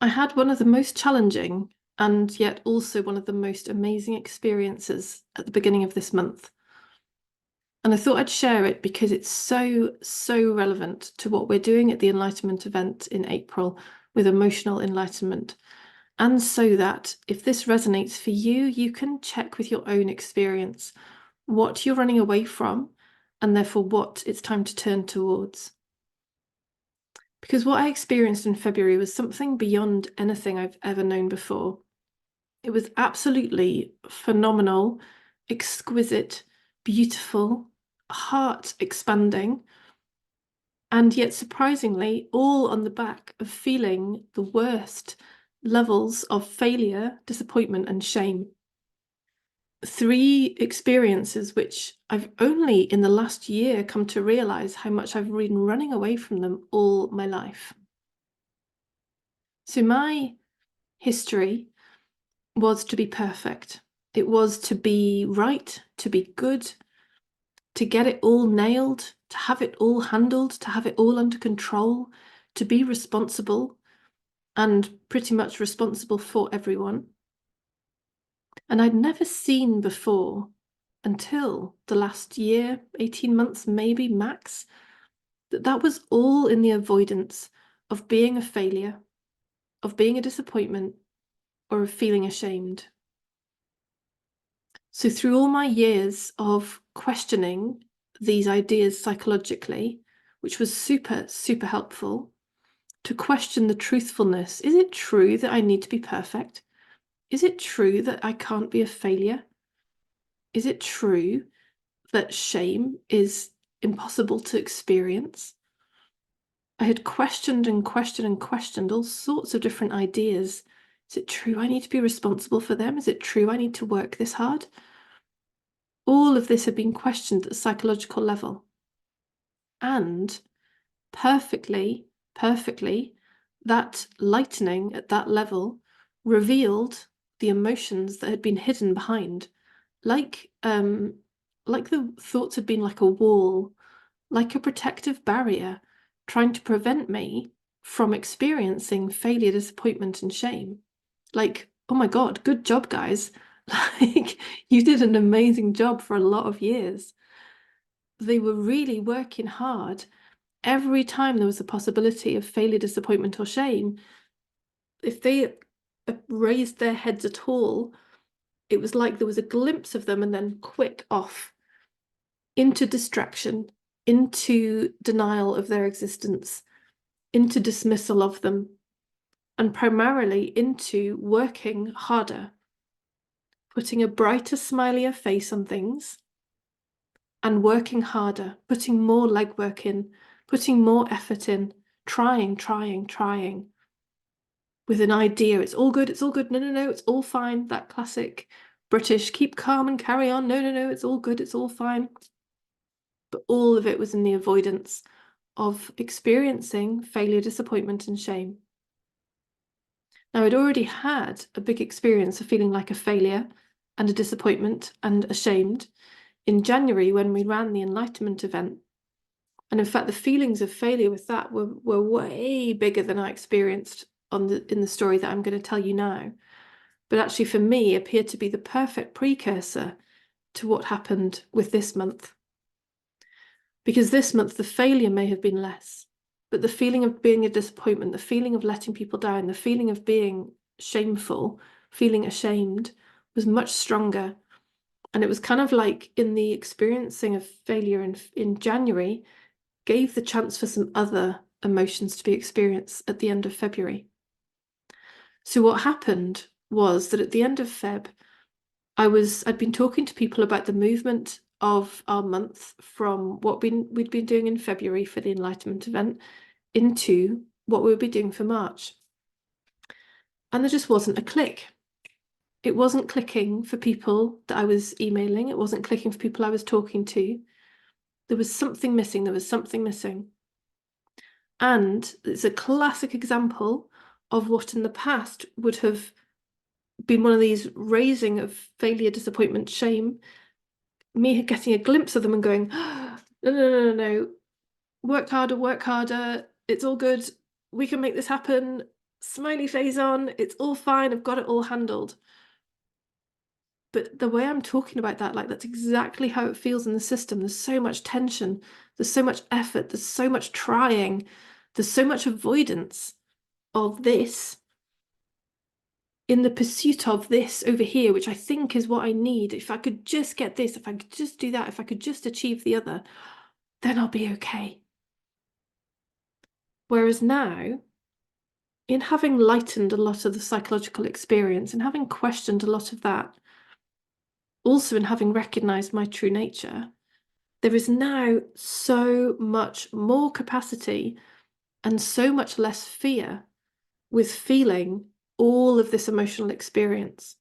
I had one of the most challenging and yet also one of the most amazing experiences at the beginning of this month. And I thought I'd share it because it's so relevant to what we're doing at the Enlightenment event in April with emotional enlightenment. And so that if this resonates for you, you can check with your own experience what you're running away from and therefore what it's time to turn towards. Because what I experienced in February was something beyond anything I've ever known before. It was absolutely phenomenal, exquisite, beautiful, heart expanding, and yet surprisingly, all on the back of feeling the worst levels of failure, disappointment, and shame. Three experiences which I've only in the last year come to realize how much I've been running away from them all my life. So, my history was to be perfect. It was to be right, to be good, to get it all nailed, to have it all handled, to have it all under control, to be responsible and pretty much responsible for everyone. And I'd never seen before until the last year, 18 months, maybe max, that was all in the avoidance of being a failure, of being a disappointment, or of feeling ashamed. So, through all my years of questioning these ideas psychologically, which was super helpful, to question the truthfulness. Is it true that I need to be perfect? Is it true that I can't be a failure? Is it true that shame is impossible to experience? I had questioned and questioned and questioned all sorts of different ideas. Is it true I need to be responsible for them? Is it true I need to work this hard? All of this had been questioned at the psychological level. And perfectly, that lightening at that level revealed the emotions that had been hidden behind, like the thoughts had been like a wall, like a protective barrier, trying to prevent me from experiencing failure, disappointment, and shame. Like, oh my God, good job, guys. Like, you did an amazing job for a lot of years. They were really working hard. Every time there was a possibility of failure, disappointment, or shame, if they raised their heads at all, it was like there was a glimpse of them and then quick off into distraction, into denial of their existence, into dismissal of them, and primarily into working harder, putting a brighter, smilier face on things, and working harder, putting more legwork in, putting more effort in, trying, with an idea. It's all good, no, it's all fine. That classic British, keep calm and carry on. No, it's all good, it's all fine. But all of it was in the avoidance of experiencing failure, disappointment, and shame. Now, I'd already had a big experience of feeling like a failure and a disappointment and ashamed in January when we ran the Enlightenment event. And in fact, the feelings of failure with that were way bigger than I experienced in the story that I'm going to tell you now. But actually, for me, appeared to be the perfect precursor to what happened with this month. Because this month, the failure may have been less, but the feeling of being a disappointment, the feeling of letting people down, the feeling of being shameful, feeling ashamed was much stronger. And it was kind of like in the experiencing of failure in January, gave the chance for some other emotions to be experienced at the end of February. So what happened was that at the end of Feb, I'd been talking to people about the movement of our month from what we'd been doing in February for the Enlightenment event into what we would be doing for March. And there just wasn't a click. It wasn't clicking for people that I was emailing. It wasn't clicking for people I was talking to. There was something missing. And it's a classic example of what in the past would have been one of these raising of failure, disappointment, shame, me getting a glimpse of them and going, no, work harder, it's all good, we can make this happen, smiley face on, it's all fine, I've got it all handled. But the way I'm talking about that, like that's exactly how it feels in the system. There's so much tension, there's so much effort, there's so much trying, there's so much avoidance of this in the pursuit of this over here, which I think is what I need. If I could just get this, if I could just do that, if I could just achieve the other, then I'll be okay. Whereas now, in having lightened a lot of the psychological experience and having questioned a lot of that, also in having recognized my true nature, there is now so much more capacity and so much less fear with feeling all of this emotional experience.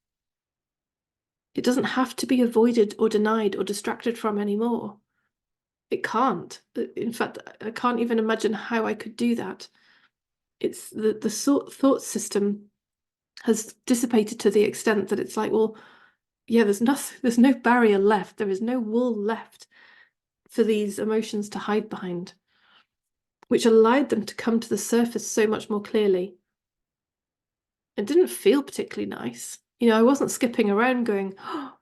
It doesn't have to be avoided or denied or distracted from anymore. It can't. In fact, I can't even imagine how I could do that. It's the sort thought system has dissipated to the extent that it's like, well, yeah, there's no barrier left. There is no wall left for these emotions to hide behind, which allowed them to come to the surface so much more clearly. It didn't feel particularly nice. You know, I wasn't skipping around going,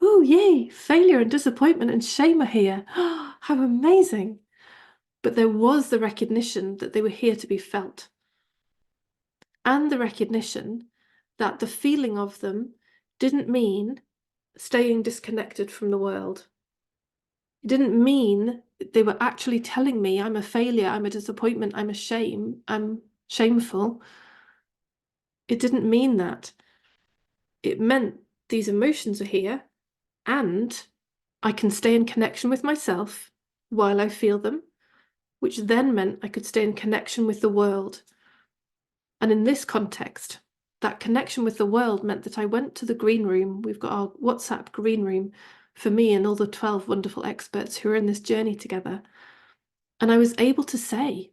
oh, yay, failure and disappointment and shame are here. How amazing. But there was the recognition that they were here to be felt. And the recognition that the feeling of them didn't mean staying disconnected from the world. It didn't mean they were actually telling me I'm a failure, I'm a disappointment, I'm a shame, I'm shameful. It didn't mean that. It meant these emotions are here and I can stay in connection with myself while I feel them, which then meant I could stay in connection with the world. And in this context, that connection with the world meant that I went to the green room. We've got our WhatsApp green room for me and all the 12 wonderful experts who are in this journey together. And I was able to say,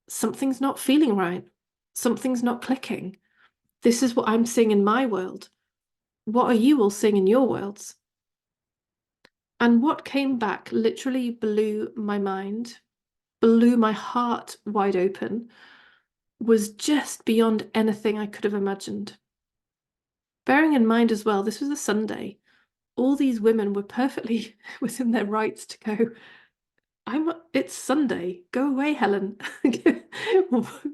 something's not feeling right. Something's not clicking. This is what I'm seeing in my world. What are you all seeing in your worlds? And what came back literally blew my mind, blew my heart wide open, was just beyond anything I could have imagined. Bearing in mind as well, this was a Sunday. All these women were perfectly within their rights to go, it's Sunday. Go away, Helen.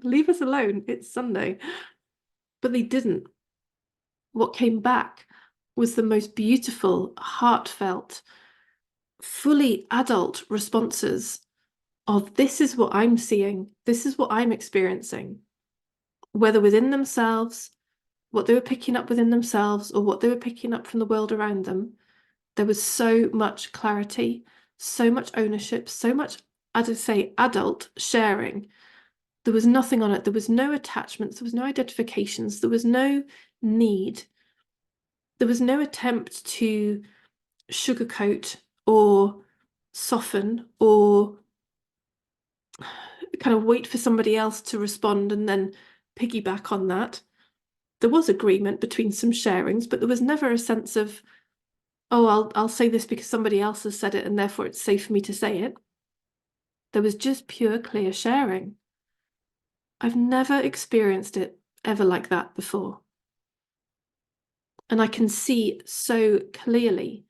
Leave us alone. It's Sunday. But they didn't. What came back was the most beautiful, heartfelt, fully adult responses of this is what I'm seeing, this is what I'm experiencing, whether within themselves, what they were picking up within themselves, or what they were picking up from the world around them. There was so much clarity, so much ownership, so much, as I say, adult sharing. There was nothing on it. There was no attachments. There was no identifications. There was no need. There was no attempt to sugarcoat or soften or kind of wait for somebody else to respond and then piggyback on that. There was agreement between some sharings, but there was never a sense of, oh, I'll say this because somebody else has said it and therefore it's safe for me to say it. There was just pure, clear sharing. I've never experienced it ever like that before. And I can see so clearly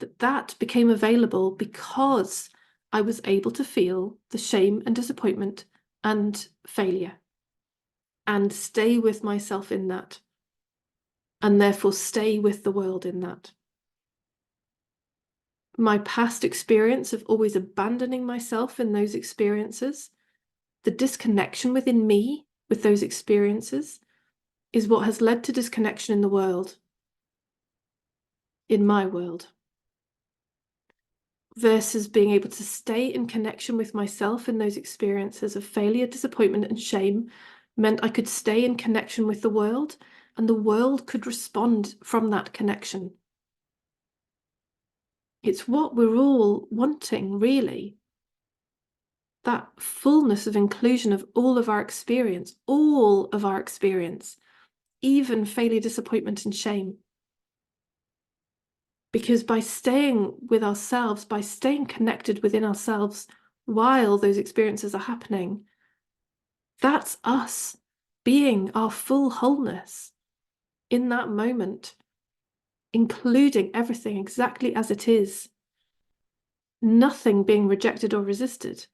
that that became available because I was able to feel the shame and disappointment and failure and stay with myself in that, and therefore stay with the world in that. My past experience of always abandoning myself in those experiences, the disconnection within me with those experiences, is what has led to disconnection in the world, in my world. Versus being able to stay in connection with myself in those experiences of failure, disappointment, and shame meant I could stay in connection with the world, and the world could respond from that connection. It's what we're all wanting, really. That fullness of inclusion of all of our experience, even failure, disappointment, and shame. Because by staying with ourselves, by staying connected within ourselves while those experiences are happening, that's us being our full wholeness in that moment, including everything exactly as it is, nothing being rejected or resisted.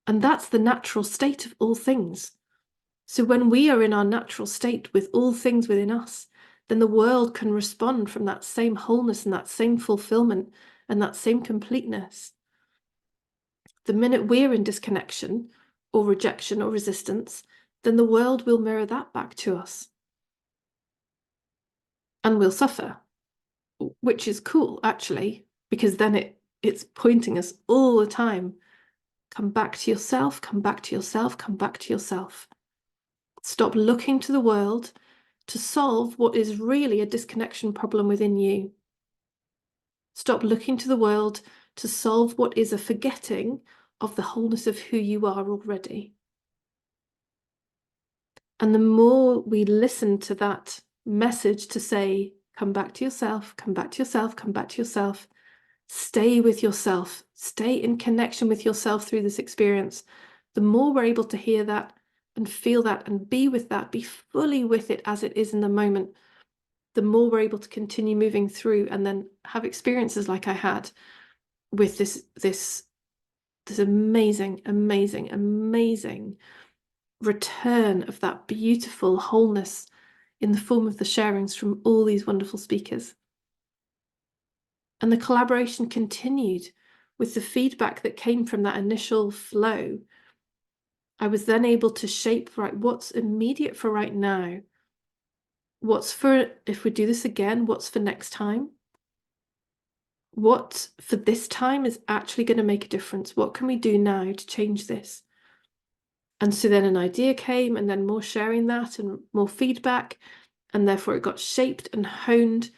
And that's the natural state of all things. So when we are in our natural state with all things within us, then the world can respond from that same wholeness and that same fulfillment and that same completeness. The minute we're in disconnection or rejection or resistance, then the world will mirror that back to us. And we'll suffer, which is cool, actually, because then it's pointing us all the time. Come back to yourself, come back to yourself, come back to yourself. Stop looking to the world to solve what is really a disconnection problem within you. Stop looking to the world to solve what is a forgetting of the wholeness of who you are already. And the more we listen to that message to say, come back to yourself, come back to yourself, come back to yourself, stay with yourself, stay in connection with yourself through this experience, the more we're able to hear that and feel that and be with that, be fully with it as it is in the moment, the more we're able to continue moving through and then have experiences like I had with this amazing, amazing, amazing return of that beautiful wholeness in the form of the sharings from all these wonderful speakers. And the collaboration continued with the feedback that came from that initial flow. I was then able to shape, right, what's immediate for right now? What's for, if we do this again, what's for next time? What for this time is actually going to make a difference? What can we do now to change this? And so then an idea came, and then more sharing that and more feedback, and therefore it got shaped and honed,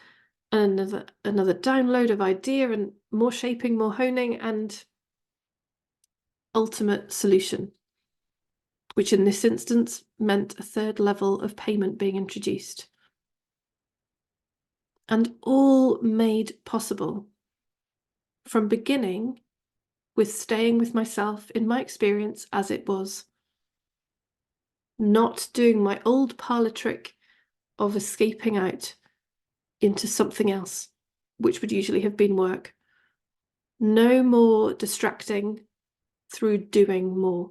and another download of idea and more shaping, more honing, and ultimate solution, which in this instance meant a third level of payment being introduced. And all made possible from beginning with staying with myself in my experience as it was, not doing my old parlor trick of escaping out into something else, which would usually have been work. No more distracting through doing more.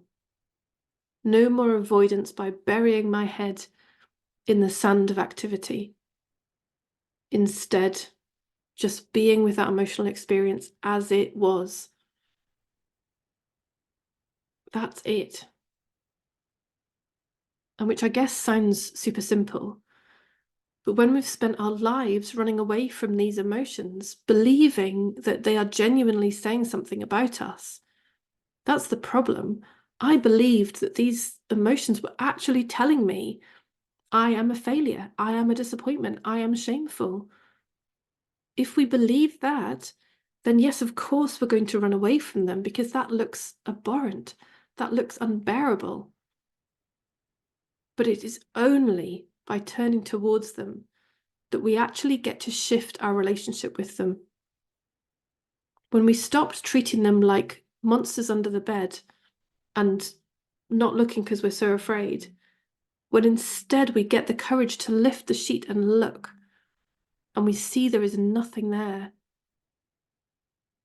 No more avoidance by burying my head in the sand of activity. Instead, just being with that emotional experience as it was. That's it. And which I guess sounds super simple. But when we've spent our lives running away from these emotions, believing that they are genuinely saying something about us, that's the problem. I believed that these emotions were actually telling me, I am a failure, I am a disappointment, I am shameful. If we believe that, then yes, of course, we're going to run away from them because that looks abhorrent, that looks unbearable. But it is only by turning towards them that we actually get to shift our relationship with them. When we stopped treating them like monsters under the bed and not looking because we're so afraid, when instead we get the courage to lift the sheet and look, and we see there is nothing there,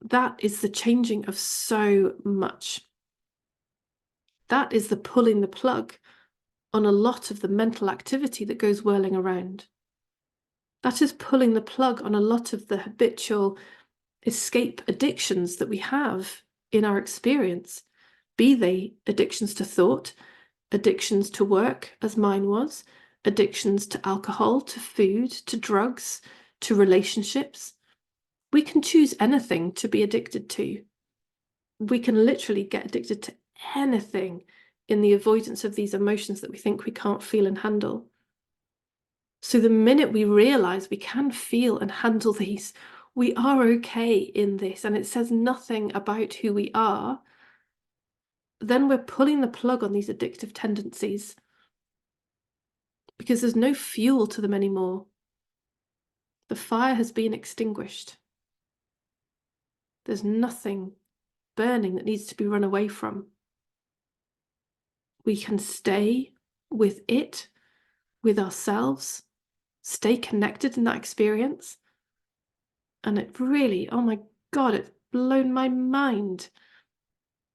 that is the changing of so much. That is the pulling the plug on a lot of the mental activity that goes whirling around. That is pulling the plug on a lot of the habitual escape addictions that we have in our experience, be they addictions to thought, addictions to work, as mine was, addictions to alcohol, to food, to drugs, to relationships. We can choose anything to be addicted to. We can literally get addicted to anything in the avoidance of these emotions that we think we can't feel and handle. So the minute we realize we can feel and handle these, we are okay in this, and it says nothing about who we are, then we're pulling the plug on these addictive tendencies because there's no fuel to them anymore. The fire has been extinguished. There's nothing burning that needs to be run away from. We can stay with it, with ourselves, stay connected in that experience. And it really, oh my God, it's blown my mind,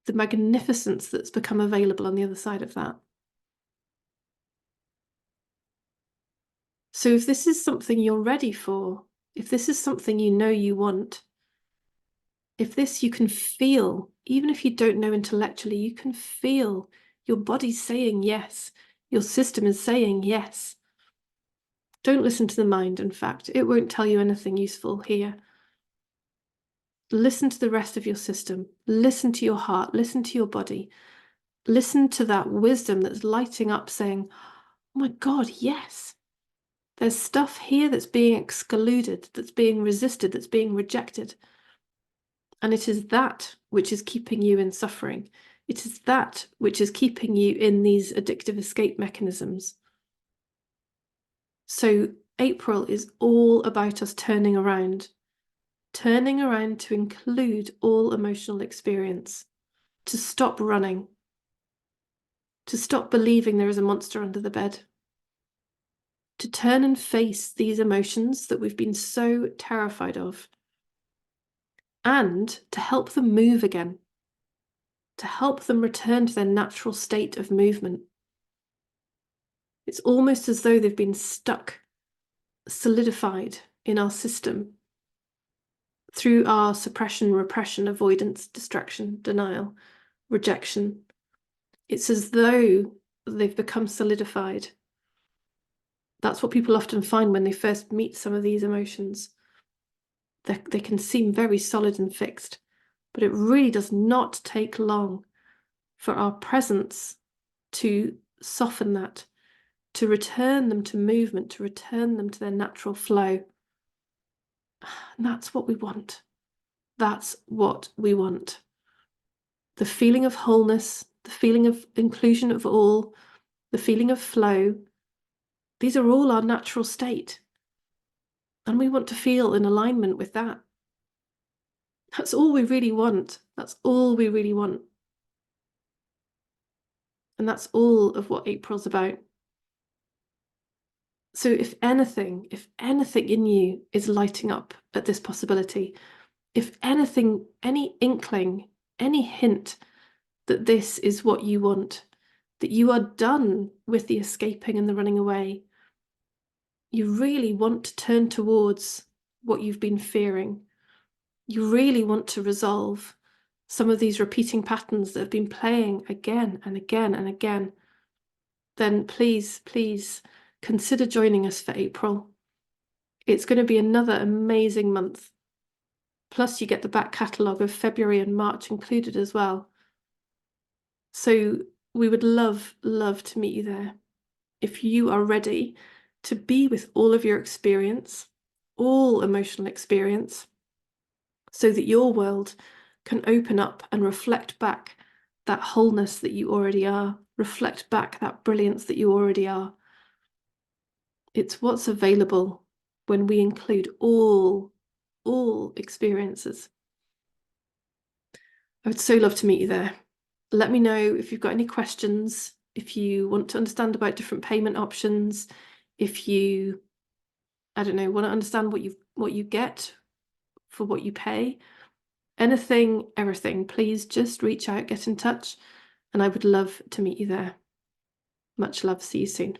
the magnificence that's become available on the other side of that. So if this is something you're ready for, if this is something you know you want, if this you can feel, even if you don't know intellectually, you can feel your body saying yes, your system is saying yes. Don't listen to the mind, in fact, it won't tell you anything useful here. Listen to the rest of your system, listen to your heart, listen to your body, listen to that wisdom that's lighting up saying, oh my God, yes. There's stuff here that's being excluded, that's being resisted, that's being rejected. And it is that which is keeping you in suffering. It is that which is keeping you in these addictive escape mechanisms. So April is all about us turning around to include all emotional experience, to stop running, to stop believing there is a monster under the bed, to turn and face these emotions that we've been so terrified of, and to help them move again, to help them return to their natural state of movement. It's almost as though they've been stuck, solidified in our system through our suppression, repression, avoidance, distraction, denial, rejection. It's as though they've become solidified. That's what people often find when they first meet some of these emotions. They can seem very solid and fixed, but it really does not take long for our presence to soften that, to return them to movement, to return them to their natural flow. And that's what we want. That's what we want. The feeling of wholeness, the feeling of inclusion of all, the feeling of flow, these are all our natural state. And we want to feel in alignment with that. That's all we really want. That's all we really want. And that's all of what April's about. So if anything in you is lighting up at this possibility, if anything, any inkling, any hint that this is what you want, that you are done with the escaping and the running away, you really want to turn towards what you've been fearing. You really want to resolve some of these repeating patterns that have been playing again and again and again, then please, please consider joining us for April. It's going to be another amazing month. Plus you get the back catalogue of February and March included as well. So we would love, love to meet you there. If you are ready to be with all of your experience, all emotional experience, so that your world can open up and reflect back that wholeness that you already are, reflect back that brilliance that you already are. It's what's available when we include all experiences. I would so love to meet you there. Let me know if you've got any questions, if you want to understand about different payment options, if you, I don't know, want to understand what you get for what you pay. Anything, everything, please just reach out, get in touch, and I would love to meet you there. Much love. See you soon.